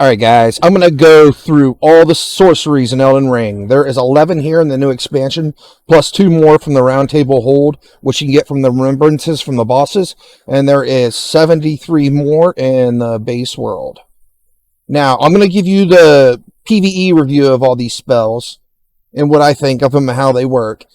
Alright guys, I'm going to go through all the sorceries in Elden Ring. There is 11 here in the new expansion, plus 2 more from the Round Table Hold, which you can get from the remembrances from the bosses, and there is 73 more in the base world. Now, I'm going to give you the PvE review of all these spells, and what I think of them and how they work.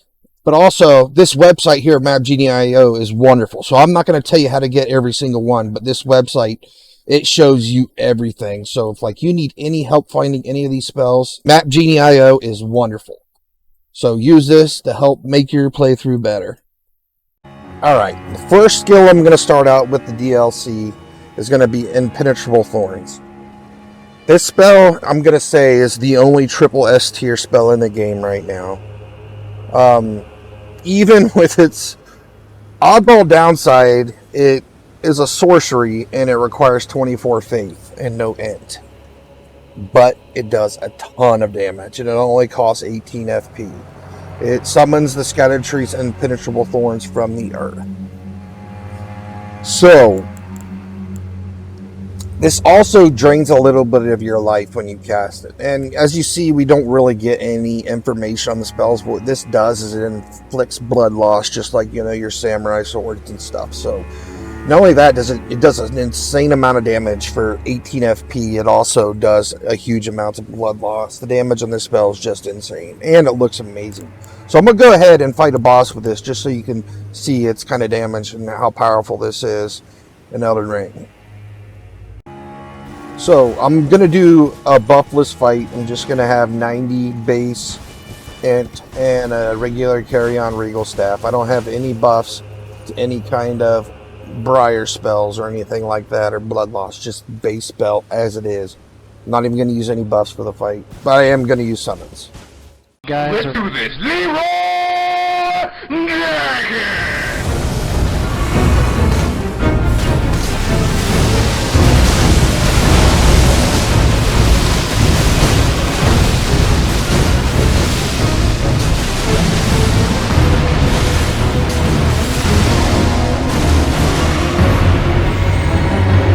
But also, this website here, MapGenie.io, is wonderful. So I'm not going to tell you how to get every single one, but this website, it shows you everything. So if like you need any help finding any of these spells, MapGenie.io is wonderful. So use this to help make your playthrough better. Alright, the first skill I'm going to start out with the DLC is going to be Impenetrable Thorns. This spell, I'm going to say, is the only triple S tier spell in the game right now. Even with its oddball downside, it is a sorcery and it requires 24 faith and no int. But it does a ton of damage and it only costs 18 FP. It summons the Scattered Tree's Impenetrable Thorns from the earth. So, this also drains a little bit of your life when you cast it. And as you see, we don't really get any information on the spells. What this does is it inflicts blood loss, just like, you know, your samurai swords and stuff. So, not only that, it does an insane amount of damage for 18 FP. It also does a huge amount of blood loss. The damage on this spell is just insane. And it looks amazing. So I'm going to go ahead and fight a boss with this, just so you can see its kind of damage and how powerful this is in Elden Ring. So I'm going to do a buffless fight. I'm just going to have 90 base and a regular carry-on regal staff. I don't have any buffs to any kind of briar spells or anything like that, or blood loss, just base spell as it is. I'm not even going to use any buffs for the fight, but I am going to use summons. Guys, let's do this. Leroy Dragon!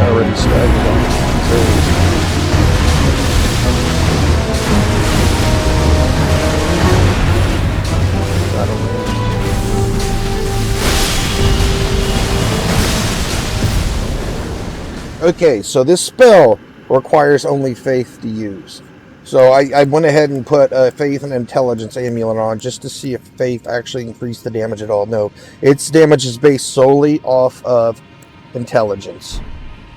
Already started on Okay, so this spell requires only faith to use. So I went ahead and put a faith and intelligence amulet on just to see if faith actually increased the damage at all. No, its damage is based solely off of intelligence.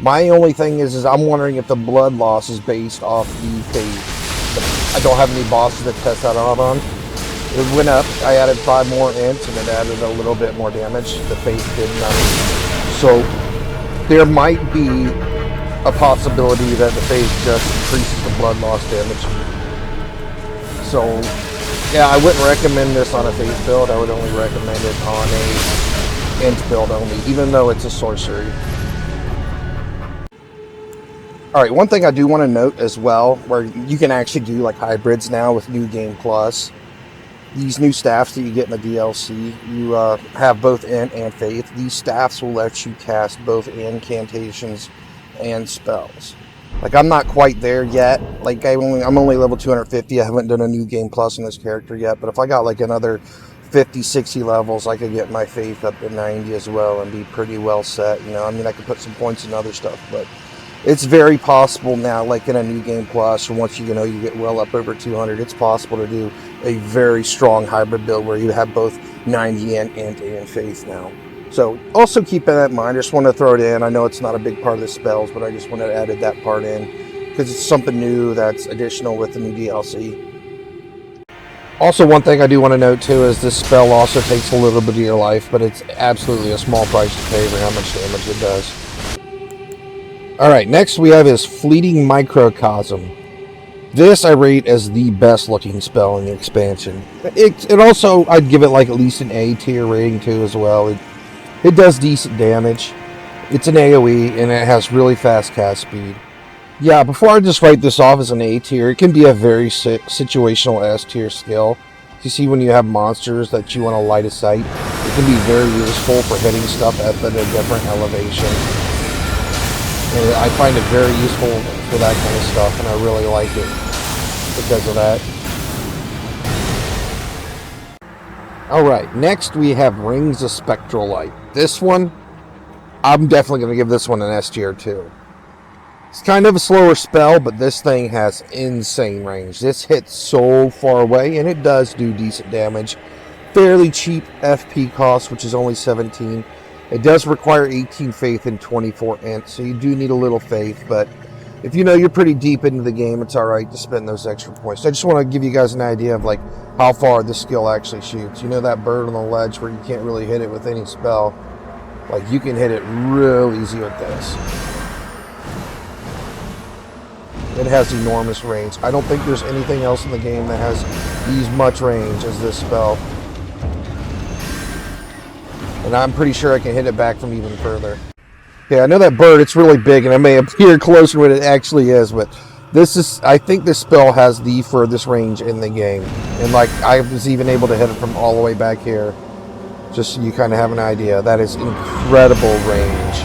My only thing is I'm wondering if the blood loss is based off the faith. I don't have any bosses to test that out on. It went up. I added 5 more ints and it added a little bit more damage. The faith did nothing. So there might be a possibility that the faith just increases the blood loss damage. So yeah, I wouldn't recommend this on a faith build. I would only recommend it on a int build only, even though it's a sorcery. Alright, one thing I do want to note as well, where you can actually do like hybrids now with New Game Plus. These new staffs that you get in the DLC, you have both int and faith. These staffs will let you cast both incantations and spells. Like, I'm not quite there yet. Like, I'm only level 250. I haven't done a New Game Plus in this character yet. But if I got like another 50, 60 levels, I could get my faith up to 90 as well and be pretty well set. You know, I mean, I could put some points in other stuff, but it's very possible now, like in a New Game Plus, or once you get well up over 200, it's possible to do a very strong hybrid build where you have both 90 and int and faith now. So also keep that in mind. I just want to throw it in. I know it's not a big part of the spells, but I just wanted to add that part in because it's something new that's additional with the new DLC. Also, one thing I do want to note too is this spell also takes a little bit of your life, but it's absolutely a small price to pay for how much damage it does. Alright, next we have is Fleeting Microcosm. This I rate as the best looking spell in the expansion. It also, I'd give it like at least an A tier rating too as well. It does decent damage. It's an AoE and it has really fast cast speed. Yeah, before I just write this off as an A tier, it can be a very situational S tier skill. You see, when you have monsters that you want to light a sight, it can be very useful for hitting stuff at a different elevation. And I find it very useful for that kind of stuff, and I really like it because of that. Alright, next we have Rings of Spectral Light. This one, I'm definitely going to give this one an S tier too. It's kind of a slower spell, but this thing has insane range. This hits so far away, and it does do decent damage. Fairly cheap FP cost, which is only 17. It does require 18 faith and 24 int, so you do need a little faith, but if you know you're pretty deep into the game, it's alright to spend those extra points. I just want to give you guys an idea of like how far this skill actually shoots. You know that bird on the ledge where you can't really hit it with any spell? Like, you can hit it real easy with this. It has enormous range. I don't think there's anything else in the game that has as much range as this spell. And I'm pretty sure I can hit it back from even further. Okay, I know that bird, it's really big, and it may appear closer than it actually is, but I think this spell has the furthest range in the game. And like, I was even able to hit it from all the way back here. Just so you kind of have an idea. That is incredible range.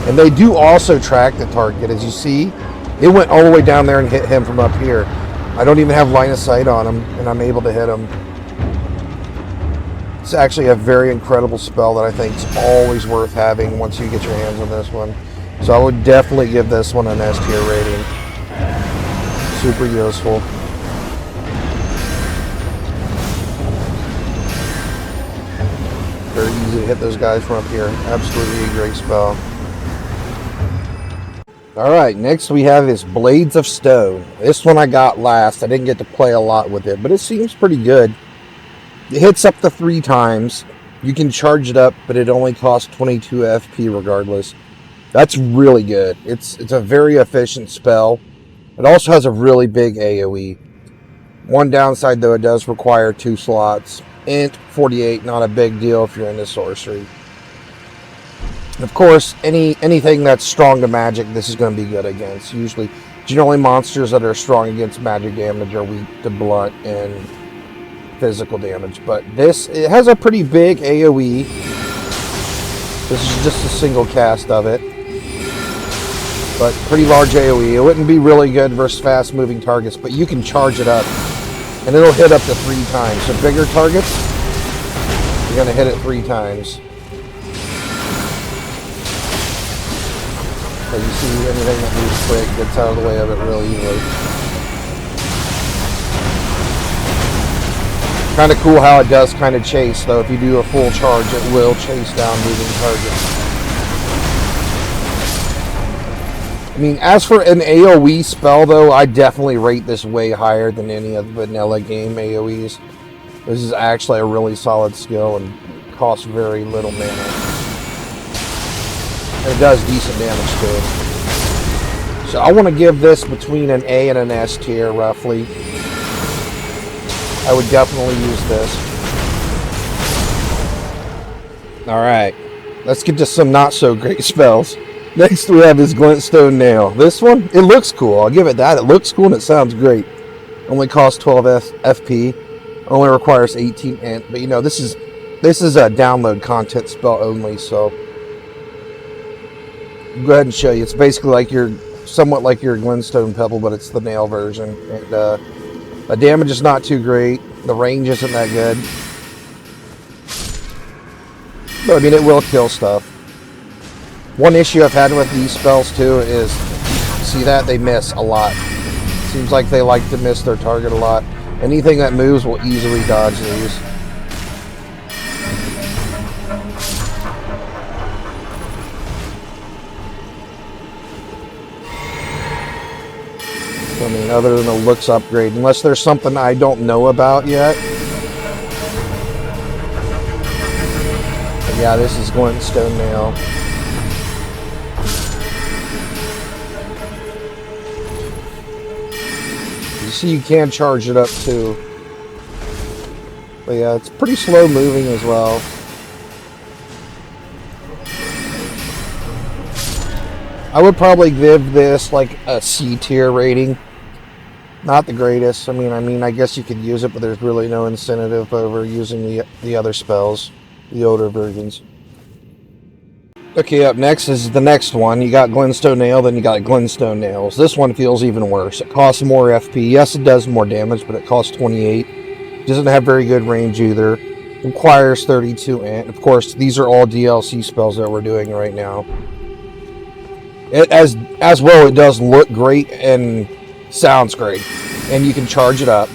And they do also track the target, as you see. It went all the way down there and hit him from up here. I don't even have line of sight on him, and I'm able to hit him. It's actually a very incredible spell that I think is always worth having once you get your hands on this one. So I would definitely give this one an S tier rating. Super useful. Very easy to hit those guys from up here. Absolutely a great spell. Alright, next we have is Blades of Stone. This one I got last. I didn't get to play a lot with it, but it seems pretty good. It hits up to 3 times. You can charge it up, but it only costs 22 FP regardless. That's really good. It's a very efficient spell. It also has a really big AoE. One downside though, it does require 2 slots. Int 48, not a big deal if you're into sorcery. Of course, anything that's strong to magic, this is going to be good against. Generally monsters that are strong against magic damage are weak to blunt and physical damage. But it has a pretty big AoE. This is just a single cast of it. But pretty large AoE. It wouldn't be really good versus fast moving targets, but you can charge it up. And it'll hit up to 3 times. So bigger targets, you're going to hit it 3 times. So you see anything that moves quick gets out of the way of it real easily. Kind of cool how it does kind of chase, though. If you do a full charge, it will chase down moving targets. I mean, as for an AoE spell, though, I definitely rate this way higher than any of the vanilla game AoEs. This is actually a really solid skill and costs very little mana. And it does decent damage too. So I want to give this between an A and an S tier, roughly. I would definitely use this. Alright, let's get to some not so great spells. Next we have this Glenstone Nail. This one, it looks cool. I'll give it that. It looks cool and it sounds great. Only costs 12 FP. Only requires 18 int. But you know, this is a download content spell only, so go ahead and show you. It's basically like somewhat like your Glenstone Pebble, but it's the nail version. And the damage is not too great. The range isn't that good. But I mean, it will kill stuff. One issue I've had with these spells too is, see that? They miss a lot. Seems like they like to miss their target a lot. Anything that moves will easily dodge these. I mean, other than a looks upgrade, unless there's something I don't know about yet. But yeah, this is Glenstone Nail. You see, you can charge it up too. But yeah, it's pretty slow moving as well. I would probably give this like a C tier rating. Not the greatest. I mean, I guess you could use it, but there's really no incentive over using the other spells, the older versions. Okay, up next is the next one. You got Glenstone Nail, then you got Glenstone Nails. This one feels even worse. It costs more FP. Yes, it does more damage, but it costs 28. Doesn't have very good range either. Requires 32 int. Of course, these are all DLC spells that we're doing right now. It, as well, it does look great and sounds great. And you can charge it up.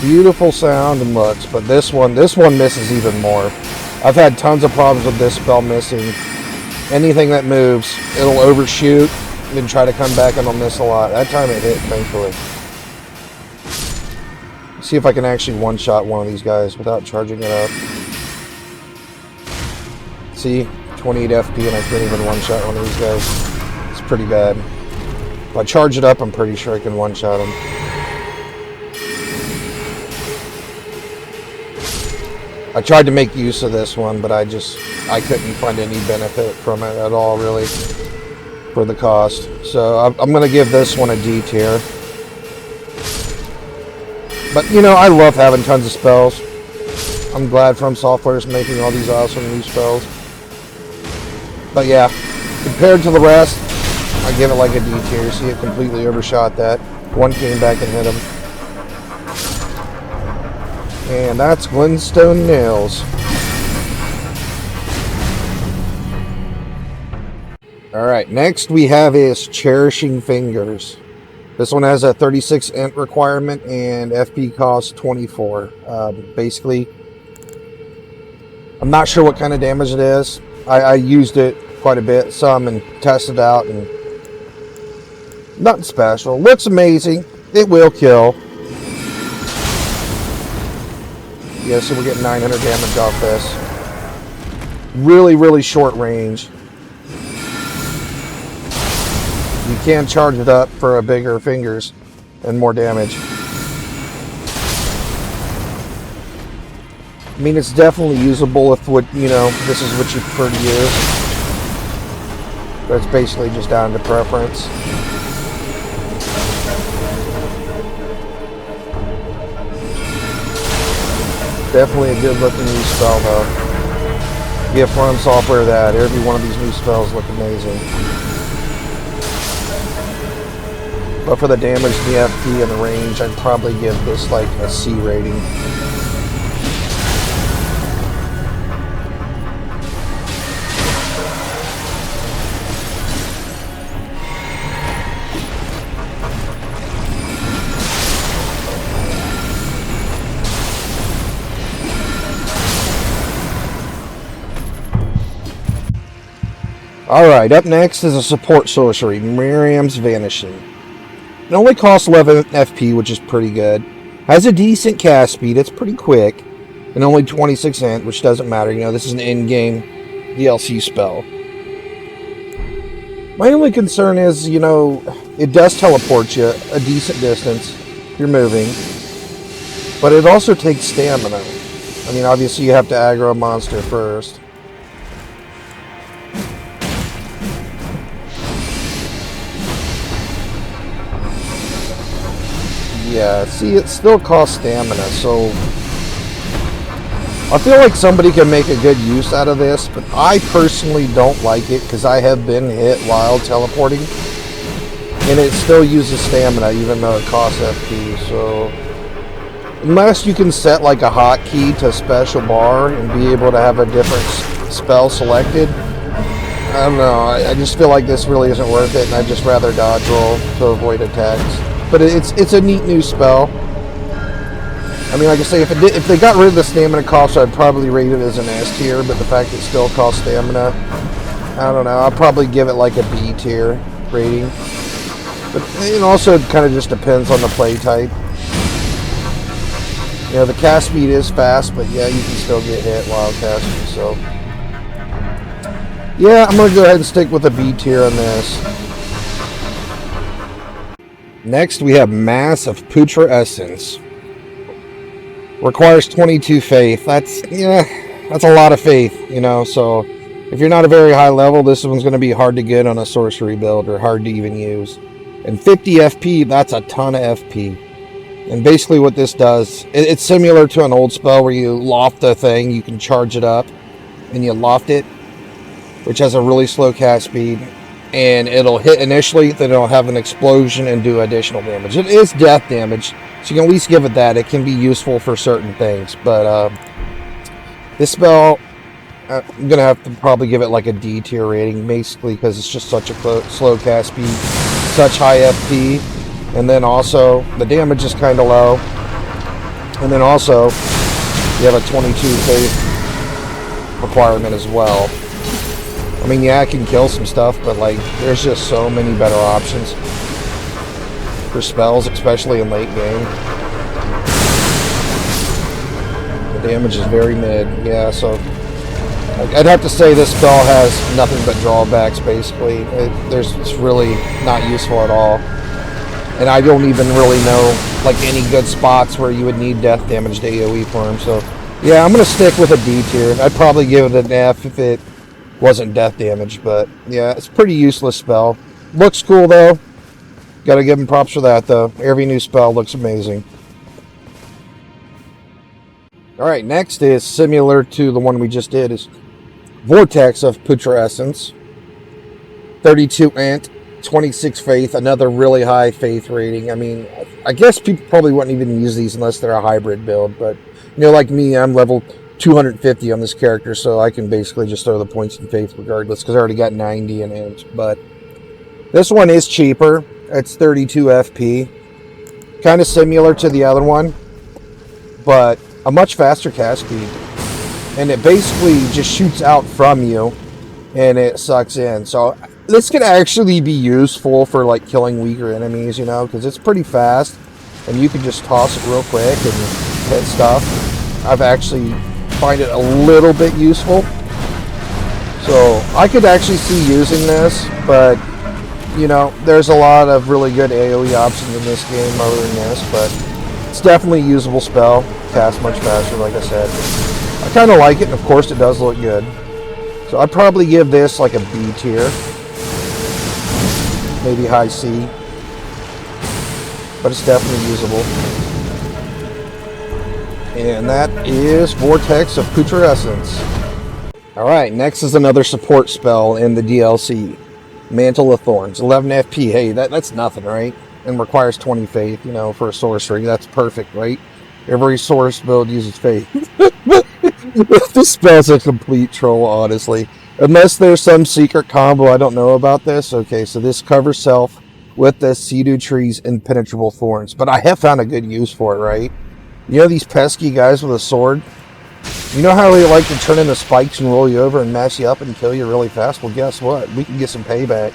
Beautiful sound and looks, but this one misses even more. I've had tons of problems with this spell missing. Anything that moves, it'll overshoot, then try to come back and it'll miss a lot. That time it hit, thankfully. See if I can actually one-shot one of these guys without charging it up. See? 28 FP and I can't even one-shot one of these guys. It's pretty bad. If I charge it up, I'm pretty sure I can one-shot him. I tried to make use of this one, but I couldn't find any benefit from it at all, really, for the cost. So I'm going to give this one a D tier. But, you know, I love having tons of spells. I'm glad From Software is making all these awesome new spells. But yeah, compared to the rest, I give it like a D tier. See, it completely overshot that. One came back and hit him. And that's Glenstone Nails. Alright, next we have is Cherishing Fingers. This one has a 36 int requirement and FP cost 24. Basically, I'm not sure what kind of damage it is. I used it quite a bit, some, and tested out, and nothing special. Looks amazing. It will kill. Yeah, so we're getting 900 damage off this. Really, really short range. You can charge it up for a bigger fingers and more damage. I mean, it's definitely usable if this is what you prefer to use. But it's basically just down to preference. Definitely a good looking new spell though. Give From Software that. Every one of these new spells look amazing. But for the damage, the FP, and the range, I'd probably give this like a C rating. Alright, up next is a support sorcery, Miriams Vanishing. It only costs 11 FP, which is pretty good. Has a decent cast speed, it's pretty quick. And only 26 int, which doesn't matter. This is an in-game DLC spell. My only concern is, it does teleport you a decent distance if you're moving. But it also takes stamina. I mean, obviously you have to aggro a monster first. Yeah, see, it still costs stamina, so I feel like somebody can make a good use out of this, but I personally don't like it because I have been hit while teleporting, and it still uses stamina even though it costs FP, so unless you can set like a hotkey to a special bar and be able to have a different spell selected, I don't know, I just feel like this really isn't worth it, and I'd just rather dodge roll to avoid attacks. But it's a neat new spell. I mean, like I say, if they got rid of the stamina cost, I'd probably rate it as an S tier. But the fact it still costs stamina, I don't know. I'll probably give it like a B tier rating. But it also kind of just depends on the play type. The cast speed is fast, but yeah, you can still get hit while casting. So yeah, I'm gonna go ahead and stick with a B tier on this. Next, we have Mass of Putra Essence. Requires 22 faith. That's a lot of faith, so if you're not a very high level, this one's going to be hard to get on a sorcery build or hard to even use. And 50 FP, that's a ton of FP. And basically what this does, it's similar to an old spell where you loft a thing, you can charge it up, and you loft it, which has a really slow cast speed, and it'll hit initially, then it'll have an explosion and do additional damage. It is death damage, so you can at least give it that. It can be useful for certain things, but this spell, I'm going to have to probably give it like a D tier rating, basically because it's just such a slow cast speed, such high FP, and then also the damage is kind of low, and then also you have a 22 faith requirement as well. I mean, yeah, I can kill some stuff, but like, there's just so many better options for spells, especially in late game. The damage is very mid, yeah, so I'd have to say this spell has nothing but drawbacks, basically. It's really not useful at all. And I don't even really know, like, any good spots where you would need death damage to AoE for him, so yeah, I'm going to stick with a D tier. I'd probably give it an F if it wasn't death damage, but yeah, it's a pretty useless spell. Looks cool, though. Gotta give him props for that, though. Every new spell looks amazing. Alright, next is similar to the one we just did, is Vortex of Putra Essence. 32 int, 26 faith, another really high faith rating. I mean, I guess people probably wouldn't even use these unless they're a hybrid build, but, you know, like me, I'm level 250 on this character, so I can basically just throw the points in faith regardless, because I already got 90 in int. But this one is cheaper. It's 32 FP. Kind of similar to the other one, but a much faster cast speed. And it basically just shoots out from you, and it sucks in. So this could actually be useful for like killing weaker enemies, you know, because it's pretty fast, and you can just toss it real quick and hit stuff. I've actually find it a little bit useful, so I could actually see using this, but you know, there's a lot of really good AoE options in this game other than this, but it's definitely a usable spell, cast much faster, like I said. I kind of like it, and of course it does look good, so I'd probably give this like a B tier, maybe high C, but it's definitely usable. And that is Vortex of Putra Essence. Alright, next is another support spell in the DLC. Mantle of Thorns. 11 FP. Hey, that's nothing, right? And requires 20 faith, you know, for a sorcery. That's perfect, right? Every source build uses faith. This spell's a complete troll, honestly. Unless there's some secret combo I don't know about this. Okay, so this covers self with the Sea Tree's impenetrable thorns. But I have found a good use for it, right? You know these pesky guys with a sword? You know how they like to turn into spikes and roll you over and mash you up and kill you really fast? Well, guess what? We can get some payback.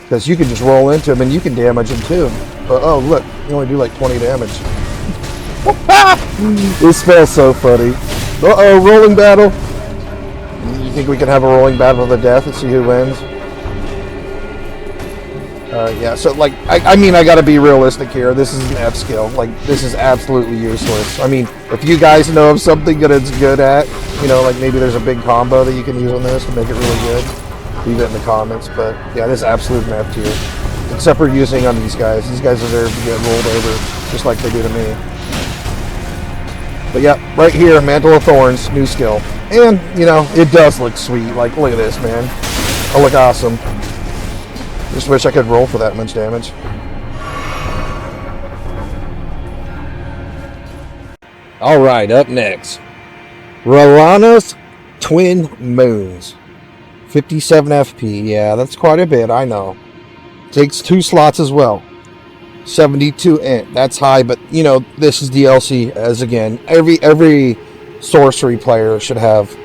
Because you can just roll into them and you can damage them too. But oh, look, you only do like 20 damage. This spell's so funny. Uh-oh, rolling battle. You think we can have a rolling battle to the death and see who wins? Yeah, so like, I mean, I gotta be realistic here. This is an F skill. Like, this is absolutely useless. I mean, if you guys know of something that it's good at, you know, like maybe there's a big combo that you can use on this to make it really good, leave it in the comments. But yeah, this is absolute an F tier. Except for using on these guys. These guys deserve to get rolled over, just like they do to me. But yeah, right here, Mantle of Thorns, new skill. And, you know, it does look sweet. Like, look at this, man. I look awesome. Just wish I could roll for that much damage. Alright, up next. Rellana's Twin Moons. 57 FP. Yeah, that's quite a bit, I know. Takes 2 slots as well. 72 int. That's high, but, you know, this is DLC, as again, every sorcery player should have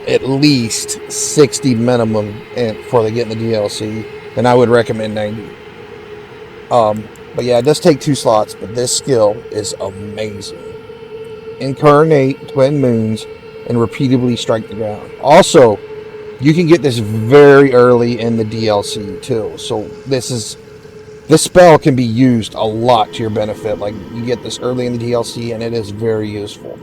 at least 60 minimum int before they get in the DLC. And I would recommend 90. But yeah, it does take 2 slots, but this skill is amazing. Incarnate Twin Moons and repeatedly strike the ground. Also, you can get this very early in the DLC too. So this spell can be used a lot to your benefit. Like, you get this early in the DLC and it is very useful.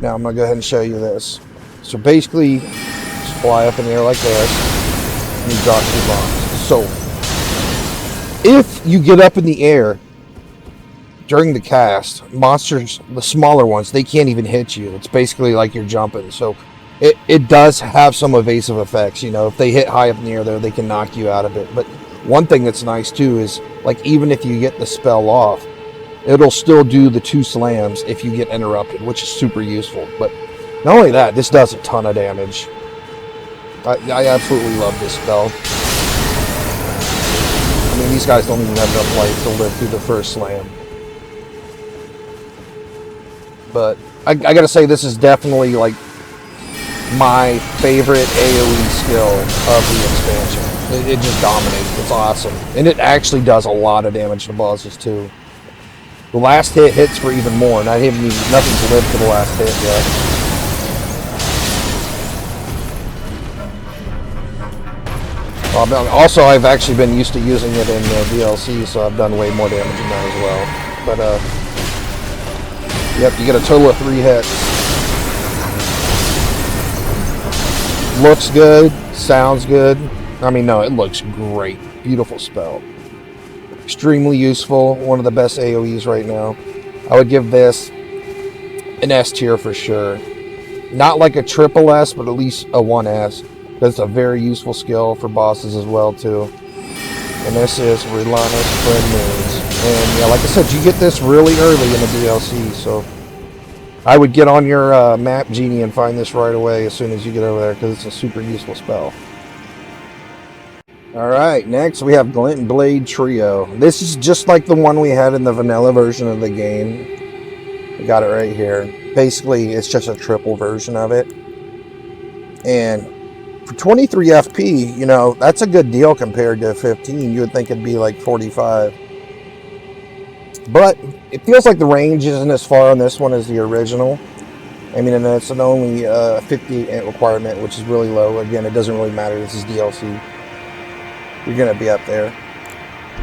Now I'm gonna go ahead and show you this. So basically, just fly up in the air like this, and you drop 2 bombs. So, if you get up in the air during the cast, monsters, the smaller ones, they can't even hit you. It's basically like you're jumping. So it does have some evasive effects. You know, if they hit high up in the air there, they can knock you out of it. But one thing that's nice too is, like, even if you get the spell off, it'll still do the 2 slams if you get interrupted, which is super useful. But not only that, this does a ton of damage. I absolutely love this spell. I mean, these guys don't even have enough life to live through the first slam. But I gotta say, this is definitely like my favorite AoE skill of the expansion. It just dominates. It's awesome. And it actually does a lot of damage to bosses too. The last hit hits for even more, and I haven't even nothing's lived for the last hit yet. Also, I've actually been used to using it in DLC, so I've done way more damage in that as well. But yep, you get a total of 3 hits. Looks good, sounds good. I mean, no, it looks great. Beautiful spell. Extremely useful. One of the best AoEs right now. I would give this an S tier for sure. Not like a triple S, but at least a 1S. That's a very useful skill for bosses as well too. And this is Relentless Twin Moons. And yeah, like I said, you get this really early in the DLC, so I would get on your map genie and find this right away as soon as you get over there, because it's a super useful spell. Alright, next we have Glint Blade Trio. This is just like the one we had in the vanilla version of the game. We got it right here. Basically, it's just a triple version of it. And for 23 FP, you know, that's a good deal compared to 15. You would think it'd be like 45. But it feels like the range isn't as far on this one as the original. I mean, and it's an only 58 int requirement, which is really low. Again, it doesn't really matter. This is DLC. You're going to be up there.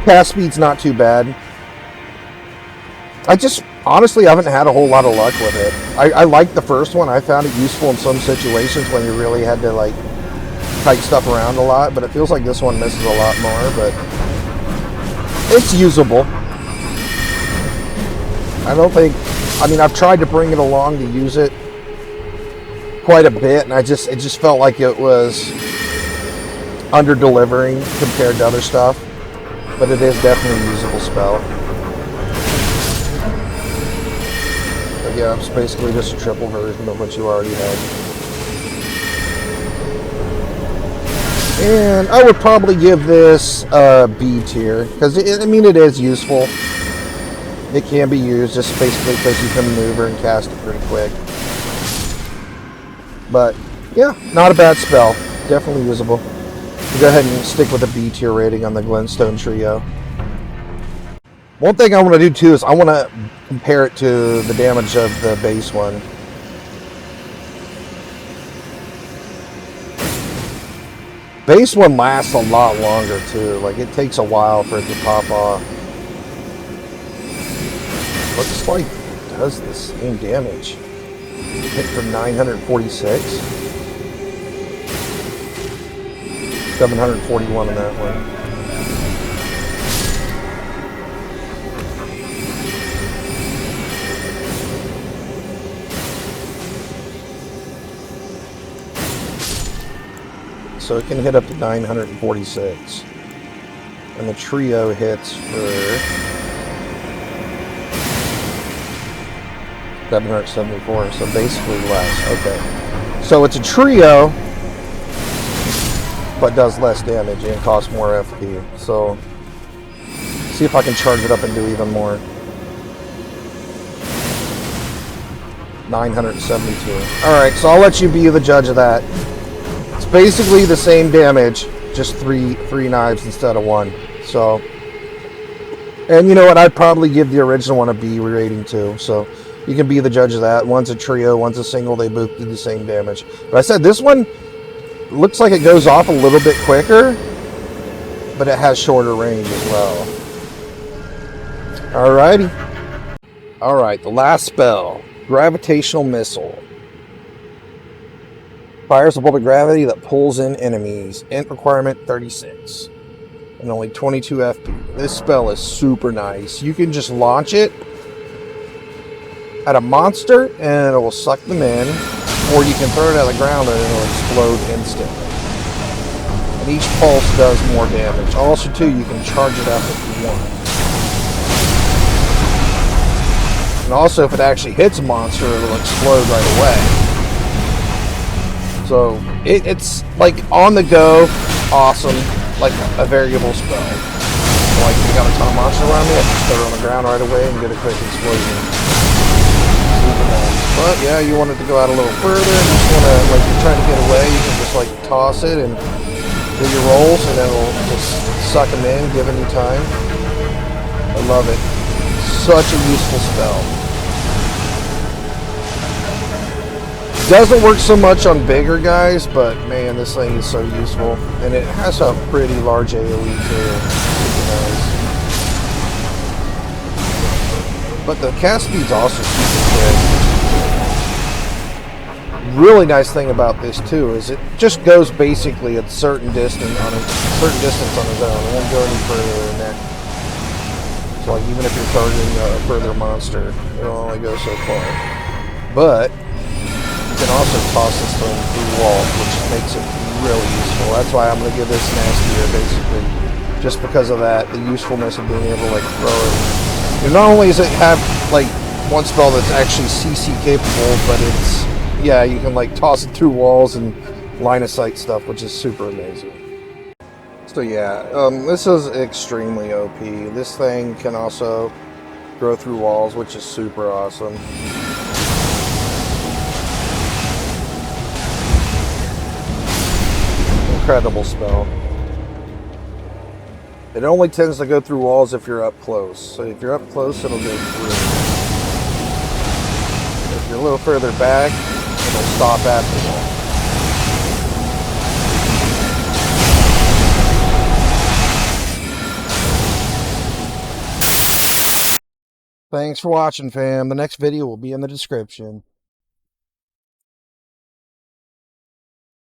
Cast speed's not too bad. I just honestly haven't had a whole lot of luck with it. I liked the first one. I found it useful in some situations when you really had to, like, kite stuff around a lot, but it feels like this one misses a lot more, but it's usable. I mean, I've tried to bring it along to use it quite a bit, and it just felt like it was under-delivering compared to other stuff, but it is definitely a usable spell. But yeah, it's basically just a triple version of what you already had. And I would probably give this a B tier, because I mean, it is useful. It can be used just basically because you can maneuver and cast it pretty quick. But yeah, not a bad spell. Definitely usable. We'll go ahead and stick with a B tier rating on the Glenstone Trio. One thing I want to do too is I want to compare it to the damage of the base one. Base one lasts a lot longer too. Like, it takes a while for it to pop off. Looks like it does the same damage. Hit for 946. 741 on that one. So it can hit up to 946. And the trio hits for 774, so basically less. Okay. So it's a trio, but does less damage and costs more FP. So, see if I can charge it up and do even more. 972. Alright, so I'll let you be the judge of that. It's basically the same damage, just three knives instead of one. So, and you know what, I'd probably give the original one a B rating too. So you can be the judge of that. One's a trio, one's a single. They both do the same damage. But I said this one looks like it goes off a little bit quicker, but it has shorter range as well. Alrighty. Alright, the last spell, Gravitational Missile. Fires a bolt of gravity that pulls in enemies. Int requirement 36. And only 22 FP. This spell is super nice. You can just launch it, at a monster and it will suck them in, or you can throw it at the ground and it'll explode instantly. And each pulse does more damage. Also, too, you can charge it up if you want. And also, if it actually hits a monster, it'll explode right away. So, it's like on the go, awesome, like a variable spell. Like, you got a ton of monsters around me, I just throw it on the ground right away and get a quick explosion. But yeah, you want it to go out a little further, and just want to, like, you're trying to get away, you can just like toss it and do your rolls, and then it'll just suck them in, giving you time. I love it. Such a useful spell. Doesn't work so much on bigger guys, but man, this thing is so useful. And it has a pretty large AoE too. Nice. But the cast speed's also super quick. Really nice thing about this too is it just goes basically a certain distance on its own. It won't go any further than that. So like even if you're targeting a further monster, it'll only go so far. But you can also toss this thing through walls, which makes it really useful. That's why I'm going to give this nastier, basically, just because of that, the usefulness of being able to like throw it. And not only does it have like one spell that's actually CC capable, but it's, yeah, you can like toss it through walls and line of sight stuff, which is super amazing. So yeah, this is extremely OP. This thing can also grow through walls, which is super awesome. Incredible spell. It only tends to go through walls if you're up close. So if you're up close, it'll go through. If you're a little further back, it'll stop at the wall. Thanks for watching, fam. The next video will be in the description.